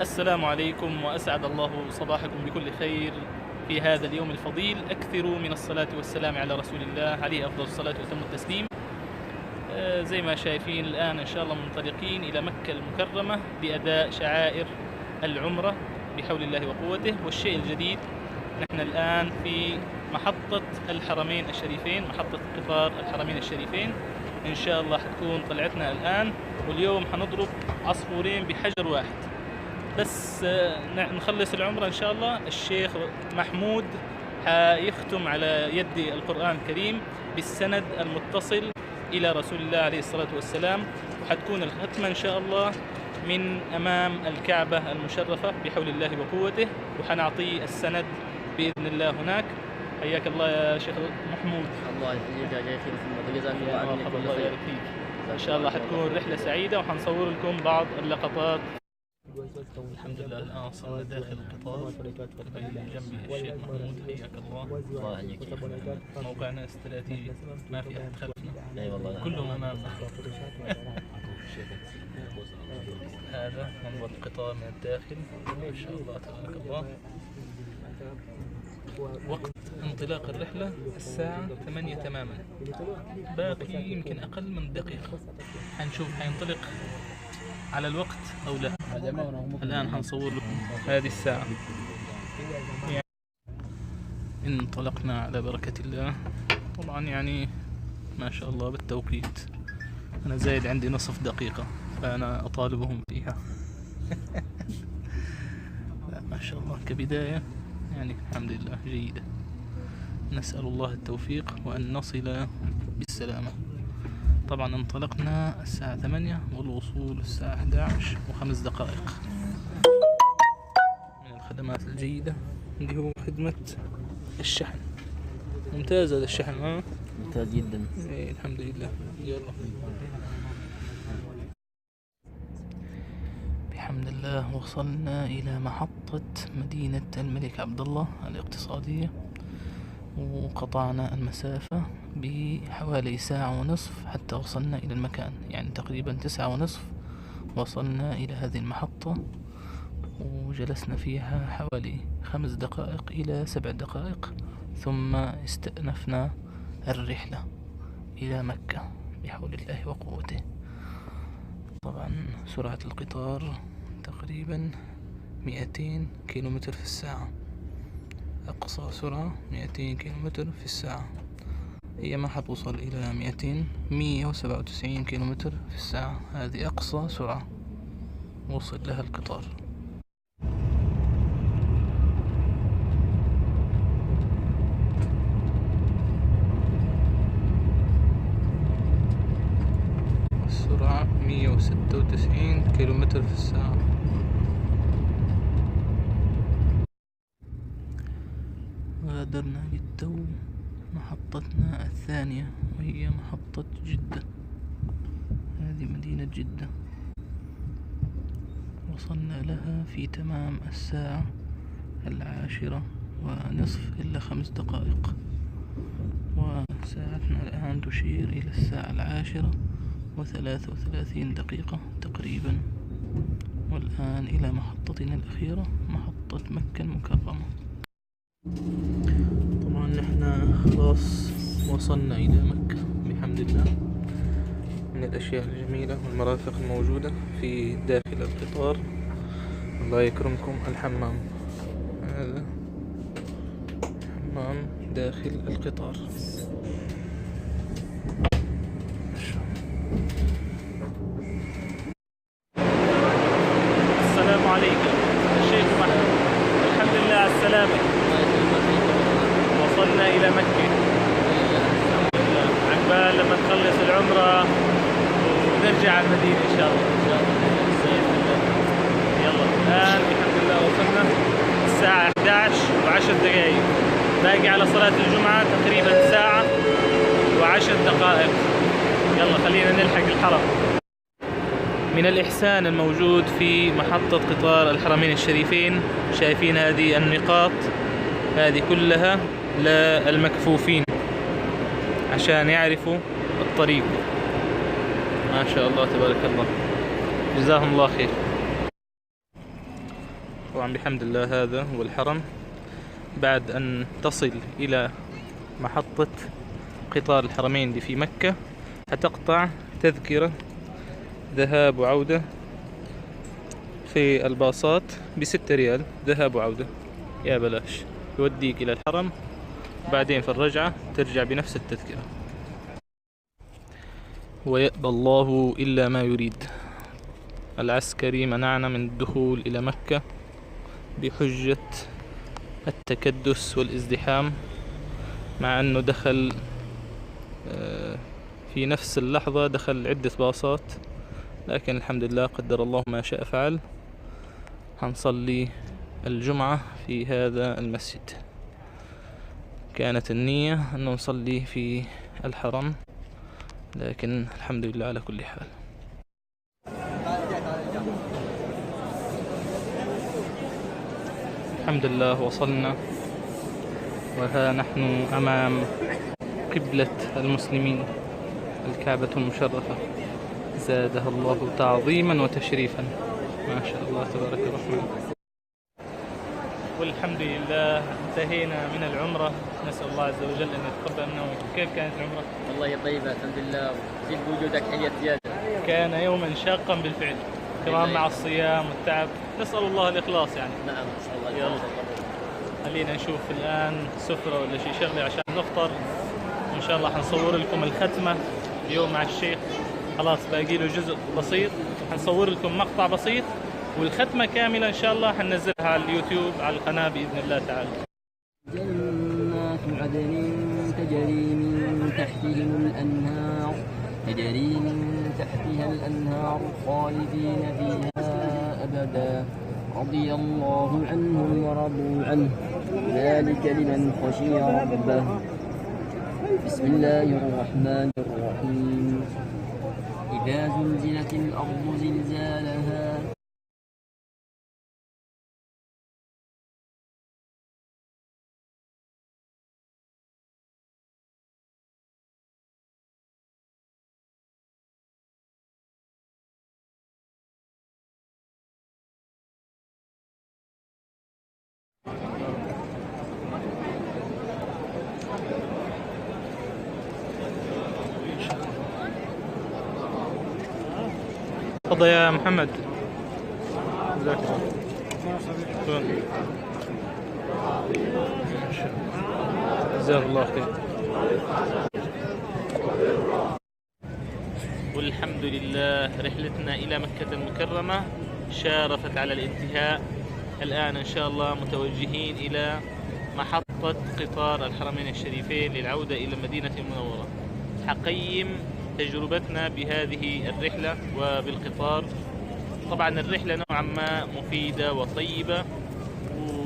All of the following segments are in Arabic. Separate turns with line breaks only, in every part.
السلام عليكم وأسعد الله صباحكم بكل خير في هذا اليوم الفضيل. أكثروا من الصلاة والسلام على رسول الله عليه أفضل الصلاة وأتم التسليم. زي ما شايفين الآن إن شاء الله منطلقين إلى مكة المكرمة لأداء شعائر العمرة بحول الله وقوته. والشيء الجديد، نحن الآن في محطة الحرمين الشريفين، محطة قطار الحرمين الشريفين. إن شاء الله حتكون طلعتنا الآن، واليوم حنضرب عصفورين بحجر واحد. بس نخلص العمرة إن شاء الله. الشيخ محمود حيختم على يد القرآن الكريم بالسند المتصل إلى رسول الله عليه الصلاة والسلام، وحتكون الختمة إن شاء الله من أمام الكعبة المشرفة بحول الله وقوته، وحنعطيه السند بإذن الله هناك. حياك الله يا شيخ محمود.
الله يحييك يا شيخي، وجزاك الله عنك
الله يبارك فيك. إن شاء الله حتكون رحلة سعيدة، وحنصور لكم بعض اللقطات. الحمد لله الآن وصلنا داخل القطار، جنبي الشيخ محمود. حياك الله.
الله يحييك.
موقعنا استراتيجي، ما في أحد خلفنا،
اي والله
كلهم أمامنا. هذا منظر القطار من الداخل، ما شاء الله تبارك الله. وقت انطلاق الرحلة الساعة 8 تماما، باقي يمكن أقل من دقيقة. حنشوف حينطلق على الوقت أو لا. الآن حنصور لكم هذه الساعة. انطلقنا على بركة الله. طبعا يعني ما شاء الله بالتوقيت، أنا زايد عندي نصف دقيقة فأنا أطالبهم فيها. لا ما شاء الله كبداية يعني الحمد لله جيدة. نسأل الله التوفيق وأن نصل بالسلامة. طبعا انطلقنا الساعة 8 والوصول الساعة 11 و5 دقائق. من الخدمات الجيدة اللي هو خدمة الشحن. ممتاز هذا الشحن،
ممتاز جدا.
إيه الحمد لله. يلا بحمد الله وصلنا إلى محطة مدينة الملك عبد الله الاقتصادية، وقطعنا المسافة بحوالي ساعة ونصف حتى وصلنا إلى المكان، يعني تقريبا 9:30 وصلنا إلى هذه المحطة، وجلسنا فيها حوالي 5 دقائق إلى 7 دقائق، ثم استأنفنا الرحلة إلى مكة بحول الله وقوته. طبعا سرعة القطار تقريبا 200 كيلومتر في الساعة، أقصى سرعة 200 كيلومتر في الساعة. هي ما حتوصل إلى 197 كيلومتر في الساعة، هذه أقصى سرعة وصل لها القطار. السرعة 196 كيلومتر في الساعة. غادرنا للتو محطتنا الثانية، وهي محطة جدة. هذه مدينة جدة، وصلنا لها في تمام الساعة 10:10 إلا 5 دقائق، وساعتنا الآن تشير إلى الساعة 10:33 دقيقة تقريبا. والآن إلى محطتنا الأخيرة، محطة مكة المكرمة. طبعا نحن خلاص وصلنا إلى مكة بحمد الله. من الأشياء الجميلة والمرافق الموجودة في داخل القطار، الله يكرمكم، الحمام. هذا حمام داخل القطار. السلام عليكم الشيخ محمود، الحمد لله على السلامة. وصلنا إلى مكة عقبال لما نخلص العمرة ونرجع على المدينة إن شاء الله. يلا الآن بحمد الله وصلنا الساعة 11:10 دقائق، باقي على صلاة الجمعة تقريبا ساعة و10 دقائق. يلا خلينا نلحق الحرم. من الإحسان الموجود في محطة قطار الحرمين الشريفين، شايفين هذه النقاط، هذه كلها للمكفوفين عشان يعرفوا الطريق. ما شاء الله تبارك الله، جزاهم الله خير. طبعا بحمد الله هذا هو الحرم. بعد أن تصل إلى محطة قطار الحرمين اللي في مكة حتقطع تذكرة ذهاب وعودة في الباصات ب6 ريال ذهاب وعودة، يا بلاش، يوديك إلى الحرم بعدين في الرجعة ترجع بنفس التذكرة. ويأبى الله إلا ما يريد. العسكري منعنا من الدخول إلى مكة بحجة التكدس والازدحام، مع أنه دخل في نفس اللحظة دخل عدة باصات، لكن الحمد لله قدر الله ما شاء فعل. هنصلي الجمعة في هذا المسجد. كانت النية أنه نصلي في الحرم، لكن الحمد لله على كل حال. الحمد لله وصلنا، وها نحن أمام قبلة المسلمين الكعبة المشرفة زادها الله تعظيما وتشريفا، ما شاء الله تبارك الرحمن. والحمد لله انتهينا من العمرة، نسأل الله عز وجل أن يتقبل منا ومنكم. كيف كانت العمرة؟
والله طيبة الحمد لله، زيد بوجودك حية زيادة.
كان يوما شاقا بالفعل، كمان مع الصيام والتعب، نسأل الله الإخلاص يعني.
نعم نسأل الله.
يلا خلينا نشوف الآن سفرة ولا شيء شغلة عشان نفطر، وإن شاء الله حنصور لكم الختمة اليوم مع الشيخ، خلاص باقي له جزء بسيط، حنصور لكم مقطع بسيط والختمة كاملة إن شاء الله حننزلها على اليوتيوب على القناة بإذن الله تعالى.
جنات عدن تجري من تحتها الأنهار خالدين فيها أبدا، رضي الله عنهم ورضوا عنه، ذلك لمن خشي ربه. بسم الله الرحمن الرحيم. إذا زلزلت الأرض زلزالها
تفضل يا محمد. جزاك الله. جزاك الله خير. والحمد لله رحلتنا إلى مكة المكرمة شارفت على الانتهاء. الآن إن شاء الله متوجهين إلى محطة قطار الحرمين الشريفين للعودة إلى المدينة المنورة. حقيم تجربتنا بهذه الرحلة وبالقطار. طبعا الرحلة نوعا ما مفيدة وطيبة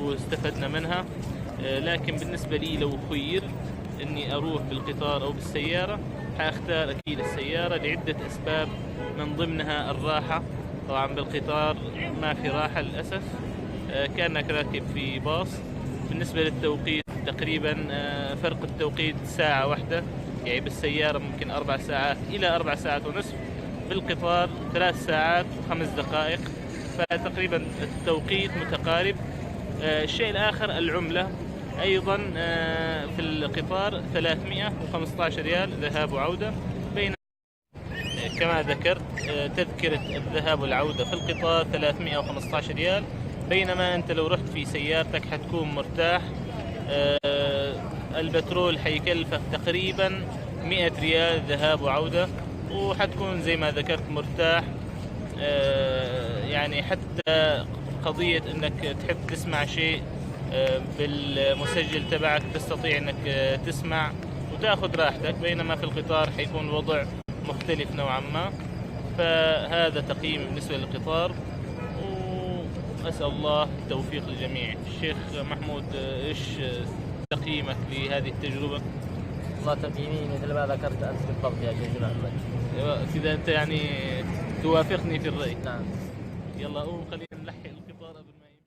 واستفدنا منها، لكن بالنسبة لي لو خيرت اني اروح بالقطار او بالسيارة حاختار اكيد السيارة لعدة اسباب، من ضمنها الراحة. طبعا بالقطار ما في راحة للأسف، كأنك راكب في باص. بالنسبة للتوقيت تقريبا فرق التوقيت ساعة واحدة، يعني بالسيارة ممكن 4 ساعات إلى 4 ساعات ونصف، بالقطار 3 ساعات و5 دقائق، فتقريبا التوقيت متقارب. الشيء الآخر العملة أيضا، في القطار 315 ريال ذهاب وعودة، بين كما ذكرت تذكرة الذهاب والعودة في القطار 315 ريال، بينما أنت لو رحت في سيارتك حتكون مرتاح. البترول حيكلفك تقريبا 100 ريال ذهاب وعودة، وحتكون زي ما ذكرت مرتاح. يعني حتى قضية انك تحب تسمع شيء بالمسجل تبعك تستطيع انك تسمع وتاخذ راحتك، بينما في القطار حيكون الوضع مختلف نوعا ما. فهذا تقييم بالنسبة للقطار، وأسأل الله التوفيق للجميع. الشيخ محمود، ايش تقييمك لهذه التجربة؟
والله تقييمي مثل ما ذكرت أنت بالضبط يا شيخ محمد.
كذا أنت يعني توافقني في الرأي.
نعم.
يلا خلينا